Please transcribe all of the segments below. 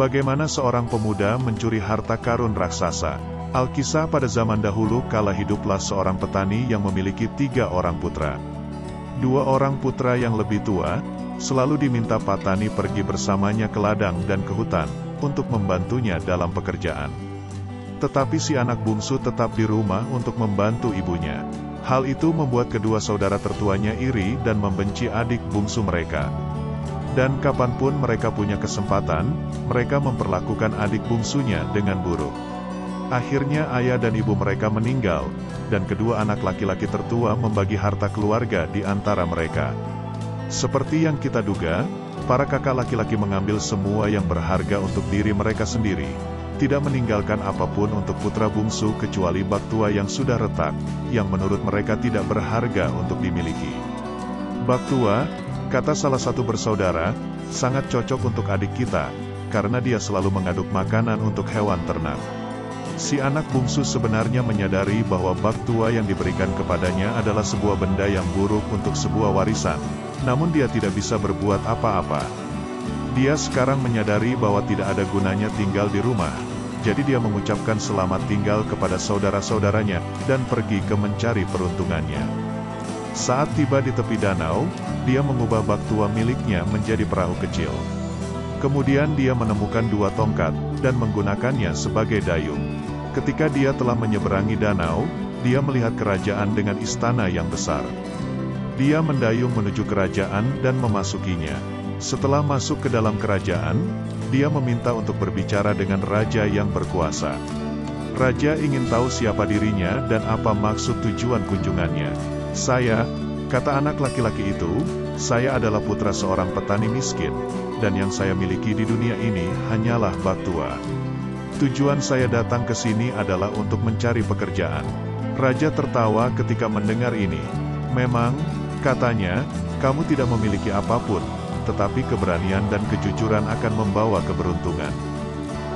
Bagaimana seorang pemuda mencuri harta karun raksasa. Alkisah pada zaman dahulu kala hiduplah seorang petani yang memiliki 3 orang putra. 2 orang putra yang lebih tua, selalu diminta petani pergi bersamanya ke ladang dan ke hutan, untuk membantunya dalam pekerjaan. Tetapi si anak bungsu tetap di rumah untuk membantu ibunya. Hal itu membuat kedua saudara tertuanya iri dan membenci adik bungsu mereka. Dan kapanpun mereka punya kesempatan, mereka memperlakukan adik bungsunya dengan buruk. Akhirnya ayah dan ibu mereka meninggal, dan kedua anak laki-laki tertua membagi harta keluarga di antara mereka. Seperti yang kita duga, para kakak laki-laki mengambil semua yang berharga untuk diri mereka sendiri, tidak meninggalkan apapun untuk putra bungsu kecuali bak tua yang sudah retak, yang menurut mereka tidak berharga untuk dimiliki. Bak tua, kata salah satu bersaudara, sangat cocok untuk adik kita, karena dia selalu mengaduk makanan untuk hewan ternak. Si anak bungsu sebenarnya menyadari bahwa bak tua yang diberikan kepadanya adalah sebuah benda yang buruk untuk sebuah warisan, namun dia tidak bisa berbuat apa-apa. Dia sekarang menyadari bahwa tidak ada gunanya tinggal di rumah, jadi dia mengucapkan selamat tinggal kepada saudara-saudaranya, dan pergi ke mencari peruntungannya. Saat tiba di tepi danau, dia mengubah bak tua miliknya menjadi perahu kecil. Kemudian dia menemukan 2 tongkat, dan menggunakannya sebagai dayung. Ketika dia telah menyeberangi danau, dia melihat kerajaan dengan istana yang besar. Dia mendayung menuju kerajaan dan memasukinya. Setelah masuk ke dalam kerajaan, dia meminta untuk berbicara dengan raja yang berkuasa. Raja ingin tahu siapa dirinya dan apa maksud tujuan kunjungannya. "Saya," kata anak laki-laki itu, "saya adalah putra seorang petani miskin, dan yang saya miliki di dunia ini hanyalah bak tua. Tujuan saya datang ke sini adalah untuk mencari pekerjaan." Raja tertawa ketika mendengar ini. "Memang," katanya, "kamu tidak memiliki apapun, tetapi keberanian dan kejujuran akan membawa keberuntungan."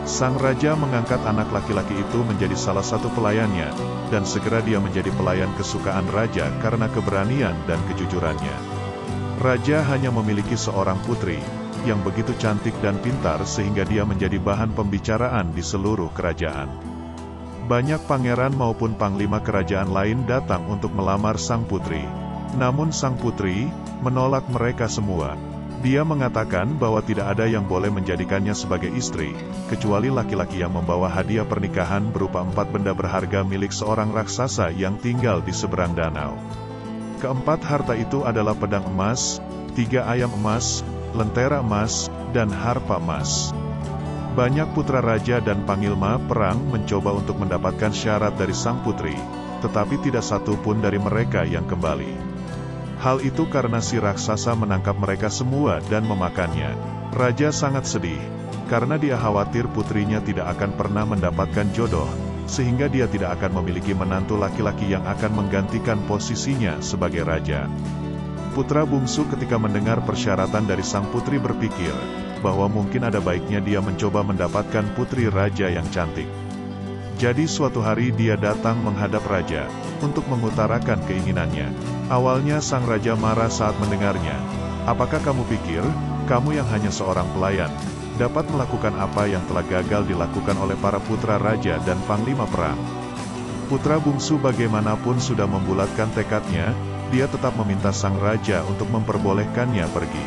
Sang raja mengangkat anak laki-laki itu menjadi salah satu pelayannya, dan segera dia menjadi pelayan kesukaan raja karena keberanian dan kejujurannya. Raja hanya memiliki seorang putri, yang begitu cantik dan pintar sehingga dia menjadi bahan pembicaraan di seluruh kerajaan. Banyak pangeran maupun panglima kerajaan lain datang untuk melamar sang putri. Namun sang putri menolak mereka semua. Dia mengatakan bahwa tidak ada yang boleh menjadikannya sebagai istri, kecuali laki-laki yang membawa hadiah pernikahan berupa 4 benda berharga milik seorang raksasa yang tinggal di seberang danau. Keempat harta itu adalah pedang emas, 3 ayam emas, lentera emas, dan harpa emas. Banyak putra raja dan panglima perang mencoba untuk mendapatkan syarat dari sang putri, tetapi tidak satu pun dari mereka yang kembali. Hal itu karena si raksasa menangkap mereka semua dan memakannya. Raja sangat sedih, karena dia khawatir putrinya tidak akan pernah mendapatkan jodoh, sehingga dia tidak akan memiliki menantu laki-laki yang akan menggantikan posisinya sebagai raja. Putra bungsu ketika mendengar persyaratan dari sang putri berpikir, bahwa mungkin ada baiknya dia mencoba mendapatkan putri raja yang cantik. Jadi suatu hari dia datang menghadap raja, untuk mengutarakan keinginannya. Awalnya sang raja marah saat mendengarnya. "Apakah kamu pikir, kamu yang hanya seorang pelayan, dapat melakukan apa yang telah gagal dilakukan oleh para putra raja dan panglima perang?" Putra bungsu bagaimanapun sudah membulatkan tekadnya, dia tetap meminta sang raja untuk memperbolehkannya pergi.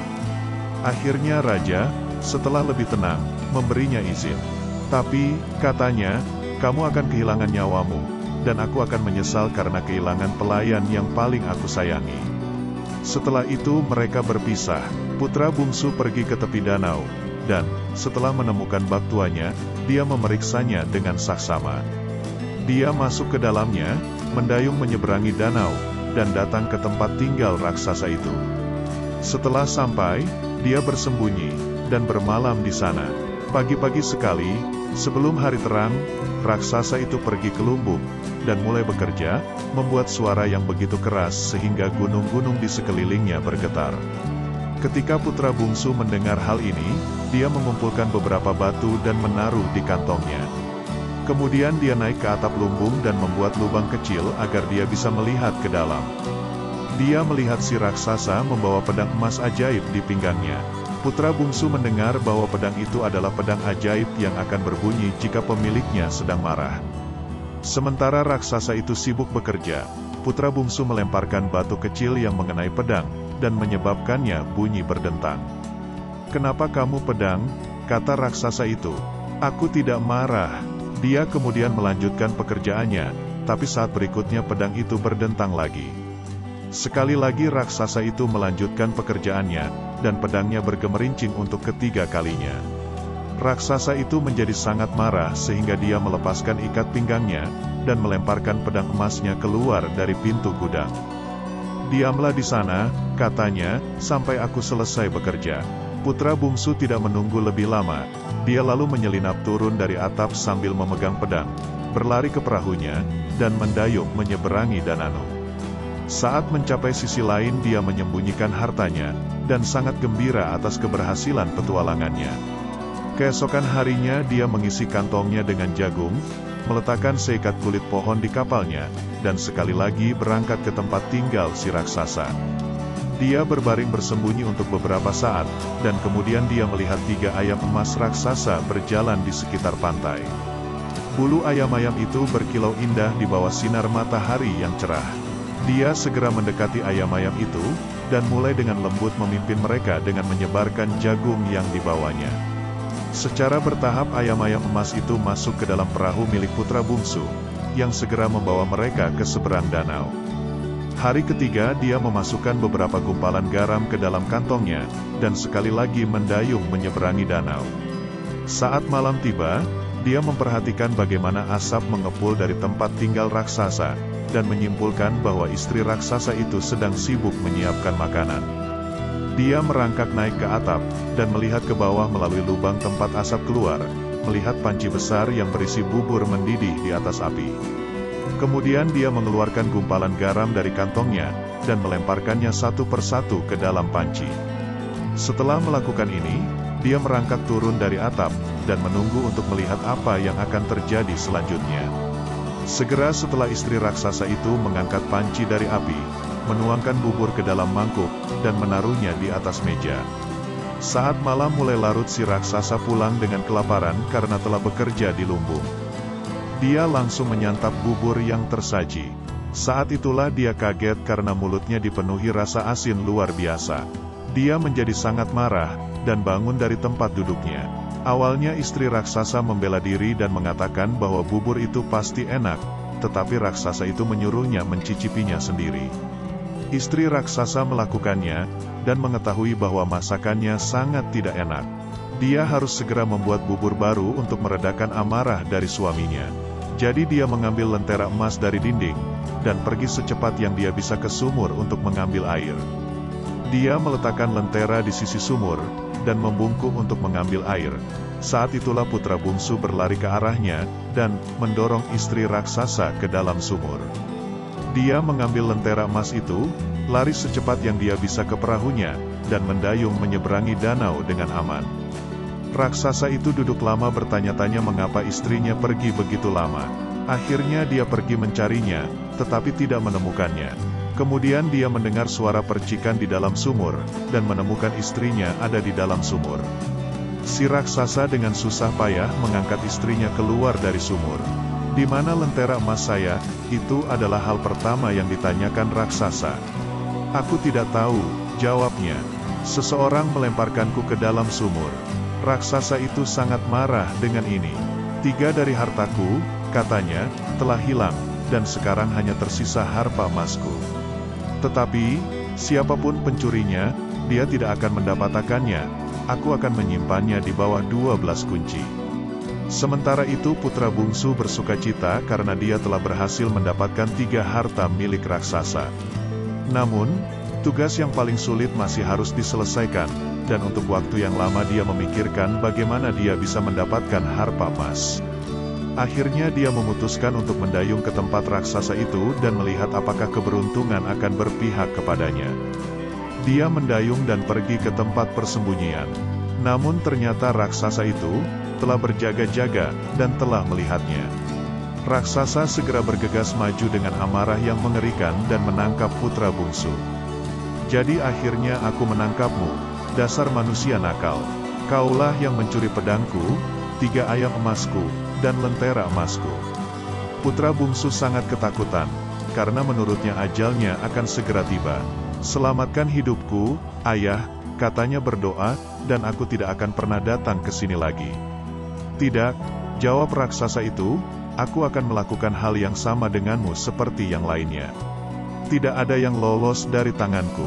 Akhirnya raja, setelah lebih tenang, memberinya izin. "Tapi," katanya, "kamu akan kehilangan nyawamu, dan aku akan menyesal karena kehilangan pelayan yang paling aku sayangi." Setelah itu mereka berpisah. Putra bungsu pergi ke tepi danau, dan, setelah menemukan bak tuanya, dia memeriksanya dengan saksama. Dia masuk ke dalamnya, mendayung menyeberangi danau, dan datang ke tempat tinggal raksasa itu. Setelah sampai, dia bersembunyi, dan bermalam di sana. Pagi-pagi sekali, sebelum hari terang, raksasa itu pergi ke lumbung, dan mulai bekerja, membuat suara yang begitu keras sehingga gunung-gunung di sekelilingnya bergetar. Ketika putra bungsu mendengar hal ini, dia mengumpulkan beberapa batu dan menaruh di kantongnya. Kemudian dia naik ke atap lumbung dan membuat lubang kecil agar dia bisa melihat ke dalam. Dia melihat si raksasa membawa pedang emas ajaib di pinggangnya. Putra bungsu mendengar bahwa pedang itu adalah pedang ajaib yang akan berbunyi jika pemiliknya sedang marah. Sementara raksasa itu sibuk bekerja, putra bungsu melemparkan batu kecil yang mengenai pedang, dan menyebabkannya bunyi berdentang. "Kenapa kamu pedang?" kata raksasa itu. "Aku tidak marah." Dia kemudian melanjutkan pekerjaannya, tapi saat berikutnya pedang itu berdentang lagi. Sekali lagi raksasa itu melanjutkan pekerjaannya, dan pedangnya bergemerincing untuk ketiga kalinya. Raksasa itu menjadi sangat marah sehingga dia melepaskan ikat pinggangnya, dan melemparkan pedang emasnya keluar dari pintu gudang. "Diamlah di sana," katanya, "sampai aku selesai bekerja." Putra bungsu tidak menunggu lebih lama, dia lalu menyelinap turun dari atap sambil memegang pedang, berlari ke perahunya, dan mendayung menyeberangi danau. Saat mencapai sisi lain dia menyembunyikan hartanya, dan sangat gembira atas keberhasilan petualangannya. Keesokan harinya dia mengisi kantongnya dengan jagung, meletakkan seikat kulit pohon di kapalnya, dan sekali lagi berangkat ke tempat tinggal si raksasa. Dia berbaring bersembunyi untuk beberapa saat, dan kemudian dia melihat 3 ayam emas raksasa berjalan di sekitar pantai. Bulu ayam-ayam itu berkilau indah di bawah sinar matahari yang cerah. Dia segera mendekati ayam-ayam itu, dan mulai dengan lembut memimpin mereka dengan menyebarkan jagung yang dibawanya. Secara bertahap ayam-ayam emas itu masuk ke dalam perahu milik putra bungsu, yang segera membawa mereka ke seberang danau. Hari ketiga dia memasukkan beberapa gumpalan garam ke dalam kantongnya, dan sekali lagi mendayung menyeberangi danau. Saat malam tiba, dia memperhatikan bagaimana asap mengepul dari tempat tinggal raksasa, dan menyimpulkan bahwa istri raksasa itu sedang sibuk menyiapkan makanan. Dia merangkak naik ke atap, dan melihat ke bawah melalui lubang tempat asap keluar, melihat panci besar yang berisi bubur mendidih di atas api. Kemudian dia mengeluarkan gumpalan garam dari kantongnya, dan melemparkannya satu persatu ke dalam panci. Setelah melakukan ini, dia merangkak turun dari atap, dan menunggu untuk melihat apa yang akan terjadi selanjutnya. Segera setelah istri raksasa itu mengangkat panci dari api, menuangkan bubur ke dalam mangkuk, dan menaruhnya di atas meja. Saat malam mulai larut si raksasa pulang dengan kelaparan karena telah bekerja di lumbung. Dia langsung menyantap bubur yang tersaji. Saat itulah dia kaget karena mulutnya dipenuhi rasa asin luar biasa. Dia menjadi sangat marah, dan bangun dari tempat duduknya. Awalnya istri raksasa membela diri dan mengatakan bahwa bubur itu pasti enak, tetapi raksasa itu menyuruhnya mencicipinya sendiri. Istri raksasa melakukannya, dan mengetahui bahwa masakannya sangat tidak enak. Dia harus segera membuat bubur baru untuk meredakan amarah dari suaminya. Jadi dia mengambil lentera emas dari dinding, dan pergi secepat yang dia bisa ke sumur untuk mengambil air. Dia meletakkan lentera di sisi sumur, dan membungkuk untuk mengambil air. Saat itulah putra bungsu berlari ke arahnya, dan mendorong istri raksasa ke dalam sumur. Dia mengambil lentera emas itu, lari secepat yang dia bisa ke perahunya, dan mendayung menyeberangi danau dengan aman. Raksasa itu duduk lama bertanya-tanya mengapa istrinya pergi begitu lama. Akhirnya dia pergi mencarinya, tetapi tidak menemukannya. Kemudian dia mendengar suara percikan di dalam sumur, dan menemukan istrinya ada di dalam sumur. Si raksasa dengan susah payah mengangkat istrinya keluar dari sumur. "Di mana lentera emas saya?" Itu adalah hal pertama yang ditanyakan raksasa. "Aku tidak tahu," jawabnya. "Seseorang melemparkanku ke dalam sumur." Raksasa itu sangat marah dengan ini. "3 dari hartaku," katanya, "telah hilang, dan sekarang hanya tersisa harpa emasku. Tetapi, siapapun pencurinya, dia tidak akan mendapatkannya. Aku akan menyimpannya di bawah 12 kunci." Sementara itu putra bungsu bersukacita karena dia telah berhasil mendapatkan 3 harta milik raksasa. Namun, tugas yang paling sulit masih harus diselesaikan, dan untuk waktu yang lama dia memikirkan bagaimana dia bisa mendapatkan harpa emas. Akhirnya dia memutuskan untuk mendayung ke tempat raksasa itu dan melihat apakah keberuntungan akan berpihak kepadanya. Dia mendayung dan pergi ke tempat persembunyian. Namun ternyata raksasa itu telah berjaga-jaga dan telah melihatnya. Raksasa segera bergegas maju dengan amarah yang mengerikan dan menangkap putra bungsu. "Jadi akhirnya aku menangkapmu," dasar manusia nakal. Kaulah yang mencuri pedangku, 3 ayam emasku, dan lentera emasku. Putra bungsu sangat ketakutan, karena menurutnya ajalnya akan segera tiba. Selamatkan hidupku, ayah, katanya berdoa, dan aku tidak akan pernah datang ke sini lagi. Tidak, jawab raksasa itu, aku akan melakukan hal yang sama denganmu seperti yang lainnya. Tidak ada yang lolos dari tanganku.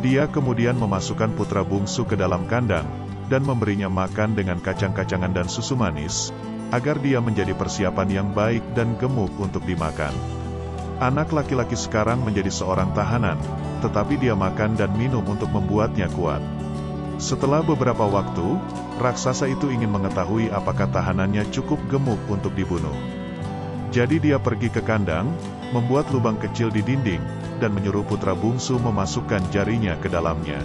Dia kemudian memasukkan putra bungsu ke dalam kandang, dan memberinya makan dengan kacang-kacangan dan susu manis, agar dia menjadi persiapan yang baik dan gemuk untuk dimakan. Anak laki-laki sekarang menjadi seorang tahanan, tetapi dia makan dan minum untuk membuatnya kuat. Setelah beberapa waktu, raksasa itu ingin mengetahui apakah tahanannya cukup gemuk untuk dibunuh. Jadi dia pergi ke kandang, membuat lubang kecil di dinding, dan menyuruh putra bungsu memasukkan jarinya ke dalamnya.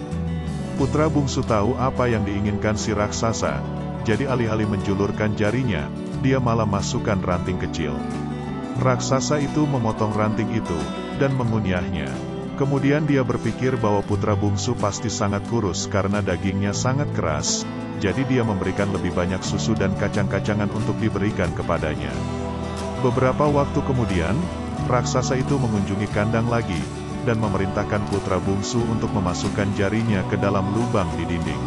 Putra bungsu tahu apa yang diinginkan si raksasa, jadi alih-alih menjulurkan jarinya, dia malah masukkan ranting kecil. Raksasa itu memotong ranting itu, dan mengunyahnya. Kemudian dia berpikir bahwa putra bungsu pasti sangat kurus karena dagingnya sangat keras, jadi dia memberikan lebih banyak susu dan kacang-kacangan untuk diberikan kepadanya. Beberapa waktu kemudian, raksasa itu mengunjungi kandang lagi, dan memerintahkan putra bungsu untuk memasukkan jarinya ke dalam lubang di dinding.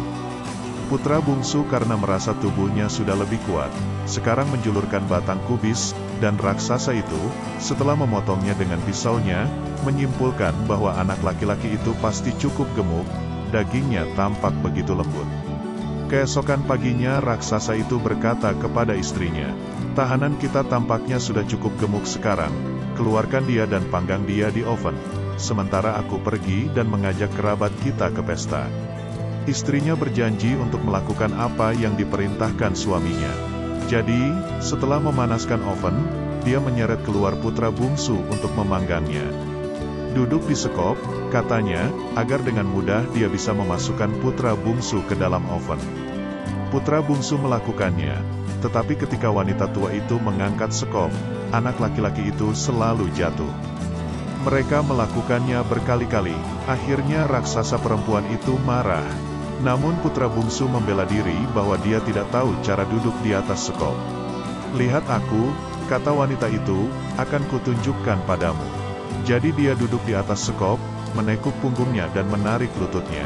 Putra bungsu karena merasa tubuhnya sudah lebih kuat, sekarang menjulurkan batang kubis, dan raksasa itu, setelah memotongnya dengan pisaunya, menyimpulkan bahwa anak laki-laki itu pasti cukup gemuk, dagingnya tampak begitu lembut. Keesokan paginya raksasa itu berkata kepada istrinya, "Tahanan kita tampaknya sudah cukup gemuk sekarang, keluarkan dia dan panggang dia di oven. Sementara aku pergi dan mengajak kerabat kita ke pesta." Istrinya berjanji untuk melakukan apa yang diperintahkan suaminya. Jadi, setelah memanaskan oven, dia menyeret keluar putra bungsu untuk memanggangnya. Duduk di sekop, katanya, agar dengan mudah dia bisa memasukkan putra bungsu ke dalam oven. Putra bungsu melakukannya, tetapi ketika wanita tua itu mengangkat sekop, anak laki-laki itu selalu jatuh. Mereka melakukannya berkali-kali, akhirnya raksasa perempuan itu marah. Namun putra bungsu membela diri bahwa dia tidak tahu cara duduk di atas sekop. "Lihat aku," kata wanita itu, "akan kutunjukkan padamu." Jadi dia duduk di atas sekop, menekuk punggungnya dan menarik lututnya.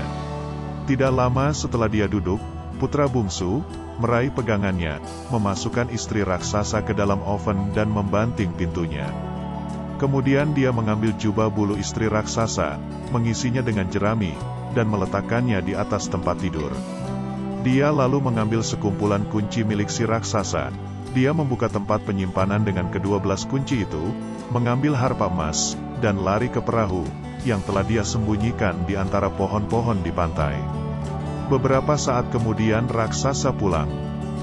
Tidak lama setelah dia duduk, putra bungsu meraih pegangannya, memasukkan istri raksasa ke dalam oven dan membanting pintunya. Kemudian dia mengambil jubah bulu istri raksasa, mengisinya dengan jerami, dan meletakkannya di atas tempat tidur. Dia lalu mengambil sekumpulan kunci milik si raksasa. Dia membuka tempat penyimpanan dengan ke-12 kunci itu, mengambil harpa emas, dan lari ke perahu, yang telah dia sembunyikan di antara pohon-pohon di pantai. Beberapa saat kemudian raksasa pulang.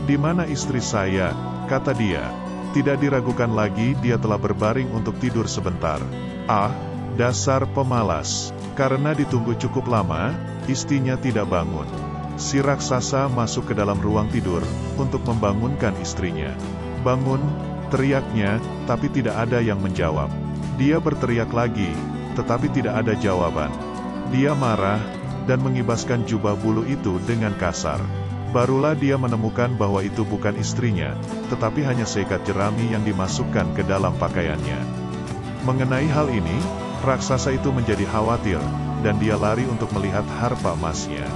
"Di mana istri saya?" kata dia. Tidak diragukan lagi dia telah berbaring untuk tidur sebentar. Ah, dasar pemalas. Karena ditunggu cukup lama, istrinya tidak bangun. Si raksasa masuk ke dalam ruang tidur, untuk membangunkan istrinya. "Bangun!" teriaknya, tapi tidak ada yang menjawab. Dia berteriak lagi, tetapi tidak ada jawaban. Dia marah, dan mengibaskan jubah bulu itu dengan kasar. Barulah dia menemukan bahwa itu bukan istrinya, tetapi hanya seikat jerami yang dimasukkan ke dalam pakaiannya. Mengenai hal ini, raksasa itu menjadi khawatir, dan dia lari untuk melihat harpa emasnya.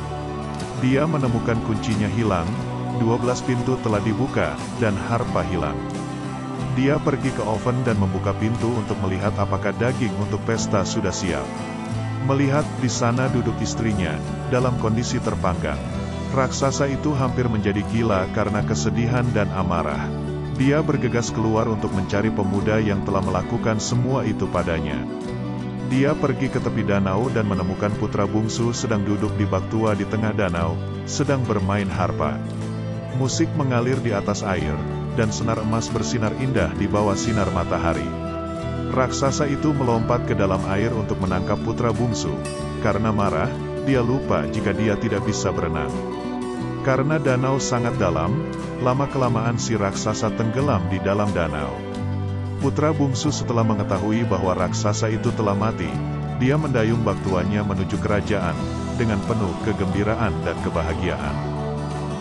Dia menemukan kuncinya hilang, 12 pintu telah dibuka, dan harpa hilang. Dia pergi ke oven dan membuka pintu untuk melihat apakah daging untuk pesta sudah siap. Melihat di sana duduk istrinya, dalam kondisi terpanggang. Raksasa itu hampir menjadi gila karena kesedihan dan amarah. Dia bergegas keluar untuk mencari pemuda yang telah melakukan semua itu padanya. Dia pergi ke tepi danau dan menemukan putra bungsu sedang duduk di bak tua di tengah danau, sedang bermain harpa. Musik mengalir di atas air, dan senar emas bersinar indah di bawah sinar matahari. Raksasa itu melompat ke dalam air untuk menangkap putra bungsu. Karena marah, dia lupa jika dia tidak bisa berenang. Karena danau sangat dalam, lama-kelamaan si raksasa tenggelam di dalam danau. Putra bungsu setelah mengetahui bahwa raksasa itu telah mati, dia mendayung bak tuanya menuju kerajaan, dengan penuh kegembiraan dan kebahagiaan.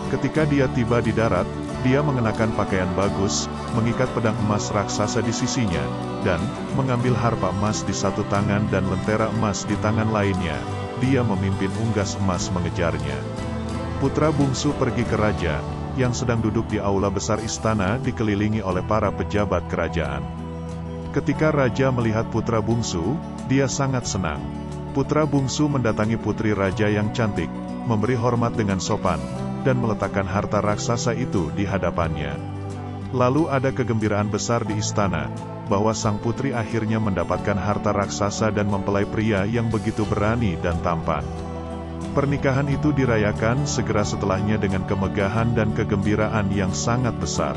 Ketika dia tiba di darat, dia mengenakan pakaian bagus, mengikat pedang emas raksasa di sisinya, dan mengambil harpa emas di satu tangan dan lentera emas di tangan lainnya. Dia memimpin unggas emas mengejarnya. Putra bungsu pergi ke raja, yang sedang duduk di aula besar istana dikelilingi oleh para pejabat kerajaan. Ketika raja melihat putra bungsu, dia sangat senang. Putra bungsu mendatangi putri raja yang cantik, memberi hormat dengan sopan, dan meletakkan harta raksasa itu di hadapannya. Lalu ada kegembiraan besar di istana, bahwa sang putri akhirnya mendapatkan harta raksasa dan mempelai pria yang begitu berani dan tampan. Pernikahan itu dirayakan segera setelahnya dengan kemegahan dan kegembiraan yang sangat besar.